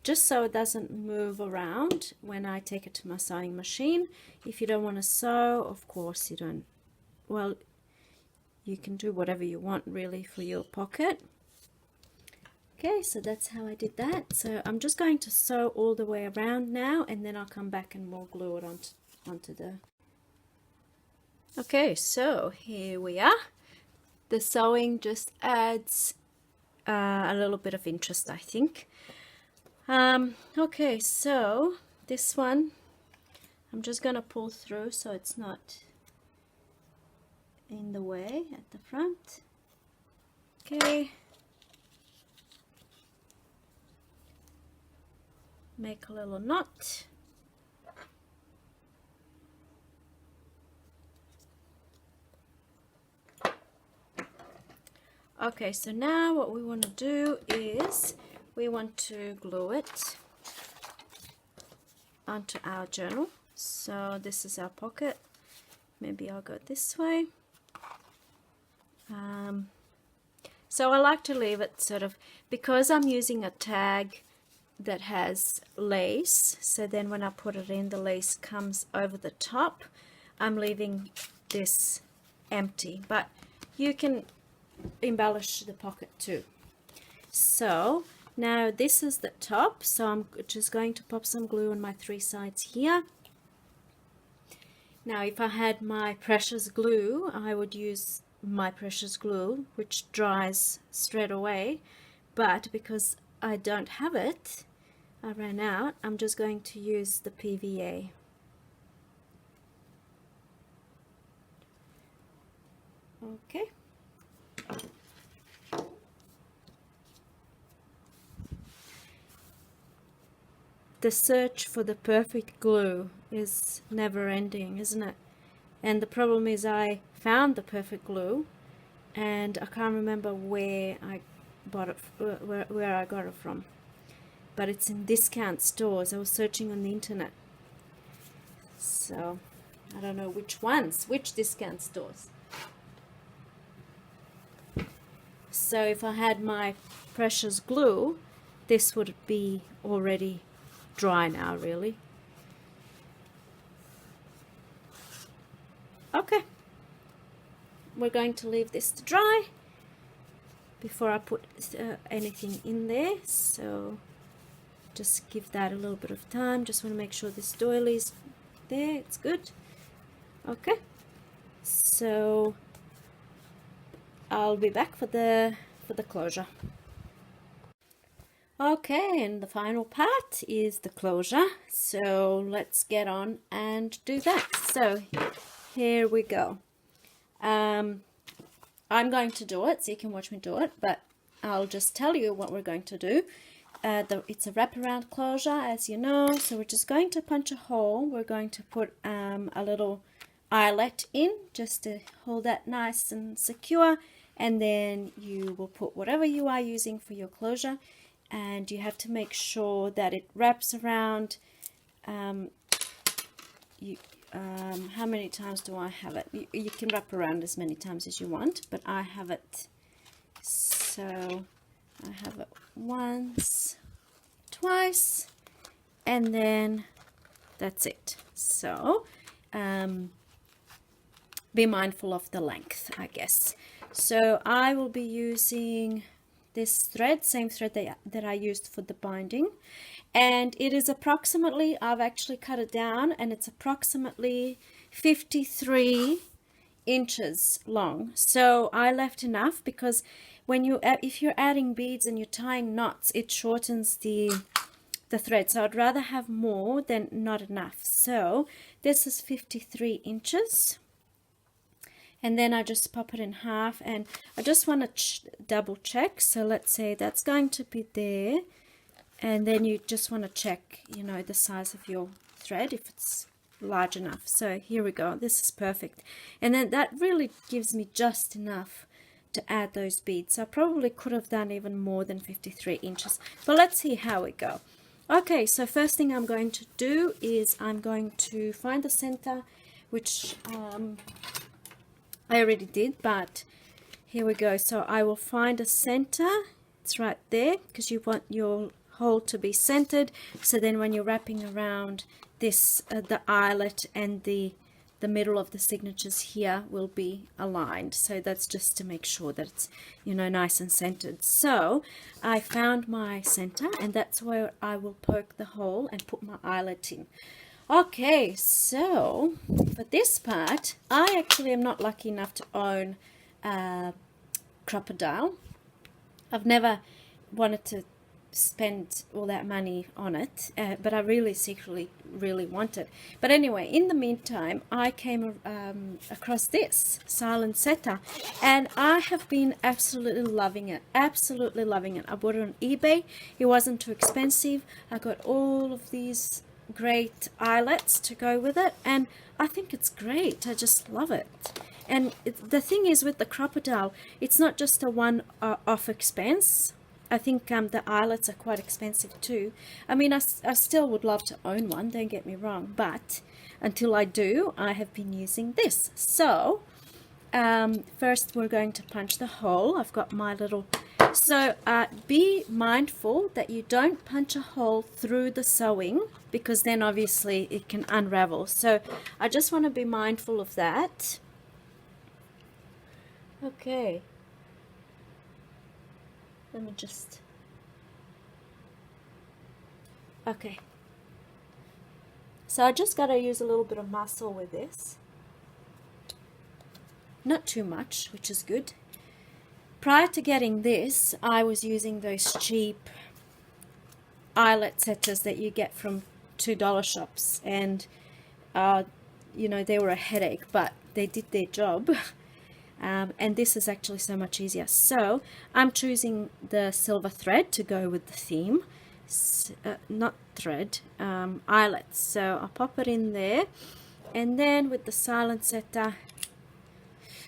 just so it doesn't move around when I take it to my sewing machine. If you don't want to sew, of course you don't, well, you can do whatever you want really for your pocket. Okay, so that's how I did that. So I'm just going to sew all the way around now, and then I'll come back and we'll glue it onto the... Okay, so here we are. The sewing just adds a little bit of interest, I think. Okay, so this one I'm just gonna pull through so it's not in the way at the front. Okay. Make a little knot. Okay, so now what we want to do is we want to glue it onto our journal. So this is our pocket. Maybe I'll go this way. So I like to leave it sort of, because I'm using a tag that has lace, so then when I put it in, the lace comes over the top. I'm leaving this empty, but you can embellish the pocket too. So now this is the top, so I'm just going to pop some glue on my 3 sides here. Now if I had my precious glue, I would use my precious glue, which dries straight away, but because I don't have it, I ran out, I'm just going to use the PVA. Okay. The search for the perfect glue is never ending, isn't it? And the problem is I found the perfect glue and I can't remember where I bought it, where I got it from. But it's in discount stores. I was searching on the internet, so I don't know which discount stores. So if I had my precious glue, this would be already dry now, really. Okay, we're going to leave this to dry, before I put anything in there. So just give that a little bit of time. Just want to make sure this doily is there. It's good. Okay, so I'll be back for the closure. Okay, and the final part is the closure, so let's get on and do that. So here we go. I'm going to do it so you can watch me do it, but I'll just tell you what we're going to do. It's a wraparound closure, as you know, so we're just going to punch a hole. We're going to put a little eyelet in just to hold that nice and secure, and then you will put whatever you are using for your closure, and you have to make sure that it wraps around. How many times do I have it? You can wrap around as many times as you want, but I have it, so I have it once, twice, and then that's it. So be mindful of the length, I guess. So I will be using this thread, same thread that I used for the binding, and it is approximately, I've actually cut it down, and it's approximately 53 inches long. So I left enough because when if you're adding beads and you're tying knots, it shortens the thread, so I'd rather have more than not enough. So this is 53 inches. And then I just pop it in half, and I just want to double check. So let's say that's going to be there, and then you just want to check, you know, the size of your thread, if it's large enough. So here we go, this is perfect. And then that really gives me just enough to add those beads. So I probably could have done even more than 53 inches, but let's see how we go. Okay, so first thing I'm going to do is I'm going to find the center, which I already did, but here we go. So I will find a center. It's right there, because you want your hole to be centered, so then when you're wrapping around this, the eyelet and the middle of the signatures here will be aligned. So that's just to make sure that it's, you know, nice and centered. So I found my center, and that's where I will poke the hole and put my eyelet in. Okay, so for this part, I actually am not lucky enough to own a crocodile. I've never wanted to spend all that money on it, but I really secretly really want it. But anyway, in the meantime, I came across this silent setter, and I have been absolutely loving it. Absolutely loving it. I bought it on eBay. It wasn't too expensive. I got all of these great eyelets to go with it, and I think it's great. I just love it. And the thing is with the crocodile, it's not just a one-off expense. I think the eyelets are quite expensive too. I mean, I still would love to own one, don't get me wrong, but until I do, I have been using this. So first we're going to punch the hole. I've got my little, so be mindful that you don't punch a hole through the sewing, because then obviously it can unravel. So I just want to be mindful of that. Okay, let me just, okay, so I just got to use a little bit of muscle with this, not too much, which is good. Prior to getting this, I was using those cheap eyelet setters that you get from $2 shops, and you know, they were a headache, but they did their job. And this is actually so much easier. So I'm choosing the silver thread to go with the theme, not thread, eyelets. So I'll pop it in there, and then with the silent setter,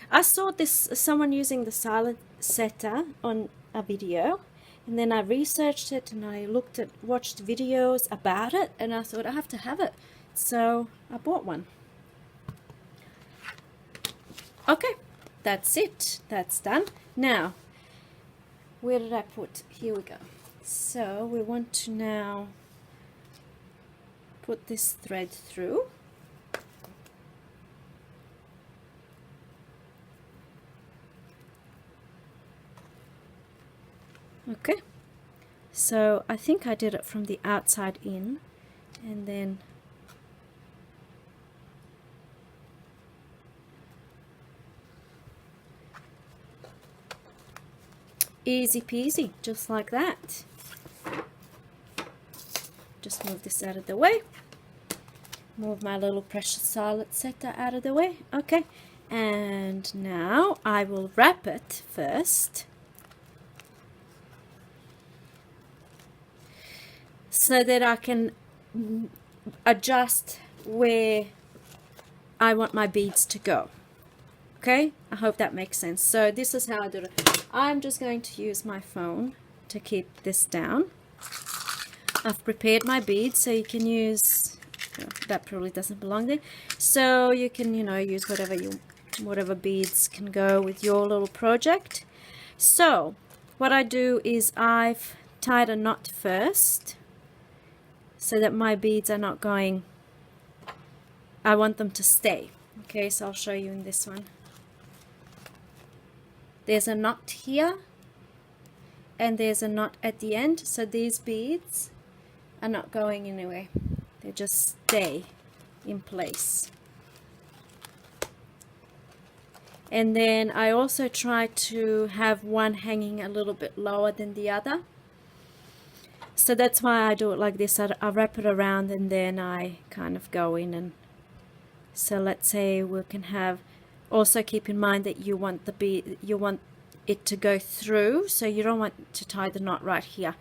I saw someone using the silent setter on a video, and then I researched it, and I watched videos about it, and I thought I have to have it, so I bought one. Okay, that's it, that's done. Now, where did I put? Here we go. So we want to now put this thread through. Okay, so I think I did it from the outside in, and then easy peasy, just like that. Just move this out of the way. Move my little precious silent setter out of the way. Okay, and now I will wrap it first, so that I can adjust where I want my beads to go. Okay, I hope that makes sense. So this is how I do it. I'm just going to use my phone to keep this down. I've prepared my beads, so you can use, that probably doesn't belong there, so you can, you know, use whatever beads can go with your little project. So what I do is I've tied a knot first, so that my beads are not going, I want them to stay. Okay, so I'll show you in this one. There's a knot here and there's a knot at the end, so these beads are not going anywhere, they just stay in place. And then I also try to have one hanging a little bit lower than the other, so that's why I do it like this. I wrap it around and then I kind of go in. And so let's say we can have, also keep in mind that you want the bead, you want it to go through, so you don't want to tie the knot right here.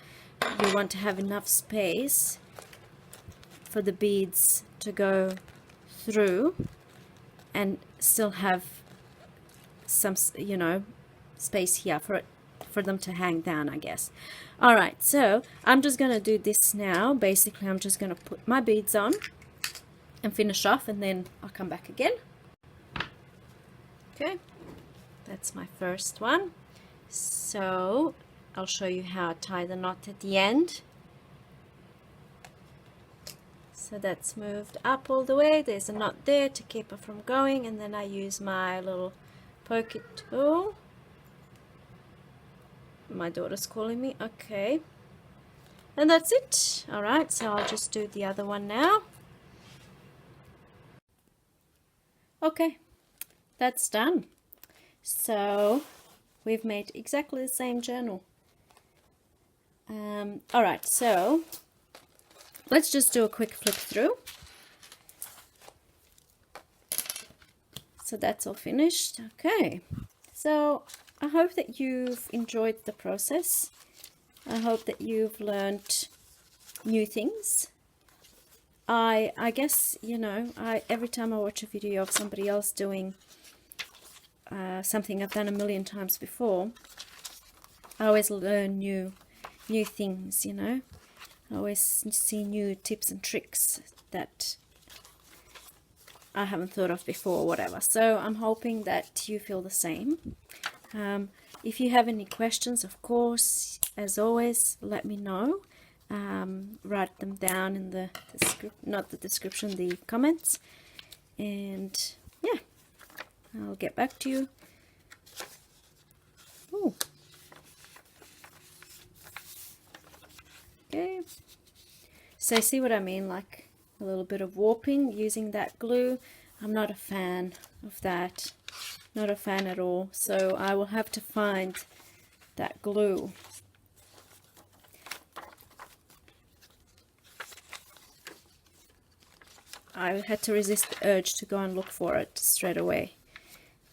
You want to have enough space for the beads to go through and still have some, you know, space here for them to hang down, I guess. All right, so I'm just gonna do this now. Basically, I'm just gonna put my beads on and finish off, and then I'll come back again. Okay, that's my first one. So I'll show you how I tie the knot at the end. So that's moved up all the way. There's a knot there to keep it from going, and then I use my little poke tool. My daughter's calling me. Okay, and that's it. All right, so I'll just do the other one now. Okay, that's done. So we've made exactly the same journal. All right, so let's just do a quick flip through. So that's all finished. Okay, so I hope that you've enjoyed the process. I hope that you've learned new things. I guess, you know, every time I watch a video of somebody else doing something I've done a million times before, I always learn new things, you know. I always see new tips and tricks that I haven't thought of before or whatever. So I'm hoping that you feel the same. If you have any questions, of course, as always, let me know. Write them down in the description, the comments, and yeah, I'll get back to you. Ooh. Okay, so see what I mean, like a little bit of warping using that glue. I'm not a fan of that, not a fan at all, so I will have to find that glue. I had to resist the urge to go and look for it straight away.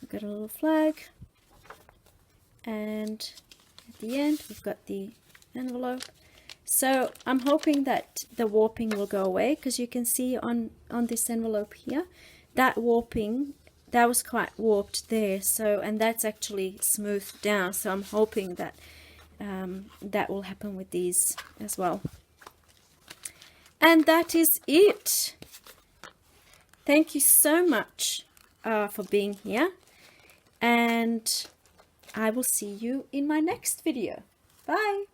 We've got a little flag, and at the end we've got the envelope. So I'm hoping that the warping will go away, because you can see on this envelope here, that warping, that was quite warped there, so, and that's actually smoothed down, so I'm hoping that that will happen with these as well. And that is it. Thank you so much for being here, and I will see you in my next video. Bye.